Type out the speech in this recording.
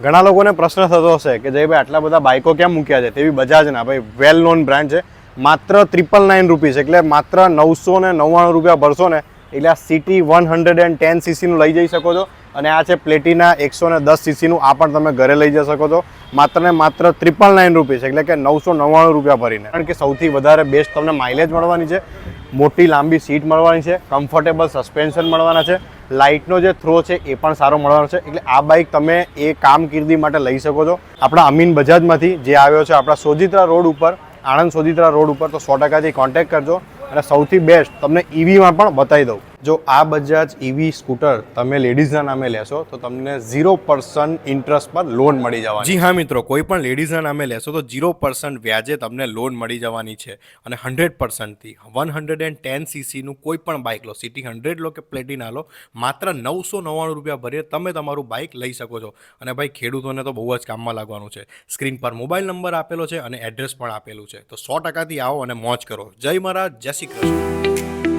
ઘણા લોકોને પ્રશ્ન થતો હશે કે જય ભાઈ આટલા બધા બાઇકો ક્યાં મૂક્યા છે, તેવી બજાજના ભાઈ વેલ નોન બ્રાન્ડ છે. માત્ર 999 એટલે માત્ર 999 રૂપિયા ભરશો ને એટલે આ સિટી 110 સીસીનું લઈ જઈ શકો છો. અને આ છે પ્લેટિના 110 સીસીનું, આ પણ તમે ઘરે લઈ જઈ શકો છો માત્ર ને માત્ર 999 એટલે કે 999 રૂપિયા ભરીને. કારણ કે સૌથી વધારે બેસ્ટ તમને માઇલેજ મળવાની છે, મોટી લાંબી સીટ મળવાની છે, કમ્ફર્ટેબલ સસ્પેન્શન મળવાના છે, લાઇટનો જે થ્રો છે એ પણ સારો મળવાનો છે. એટલે આ બાઇક તમે એ કામગીરી માટે લઈ શકો છો. આપણા અમીન બજાજમાંથી જે આવ્યો છે આપણા સોજિત્રા રોડ ઉપર, આણંદ સોજિત્રા રોડ ઉપર, તો 100%થી કોન્ટેક્ટ કરજો. અને સૌથી બેસ્ટ તમને ઈવીમાં પણ બતાવી દઉં. જો આ બજાજ ઈવી સ્કૂટર તમે લેડીઝના નામે લેશો તો તમને 0% ઇન્ટરેસ્ટ પર લોન મળી જવાની. જી હા મિત્રો, કોઈ પણ લેડીઝના નામે લેશો તો 0% વ્યાજે તમને લોન મળી જવાની છે. અને 100%થી 110 સીસીનું કોઈ પણ બાઇક લો, સિટી 100 લો કે પ્લેટિના લો, માત્ર 999 રૂપિયા ભરીએ તમે તમારું બાઇક લઈ શકો છો. અને ભાઈ ખેડૂતોને તો બહુ જ કામમાં લાગવાનું છે. સ્ક્રીન પર મોબાઈલ નંબર આપેલો છે અને એડ્રેસ પણ આપેલું છે. તો 100%થી આવો અને મોજ કરો. જય મહારાજ, જય શ્રી કૃષ્ણ.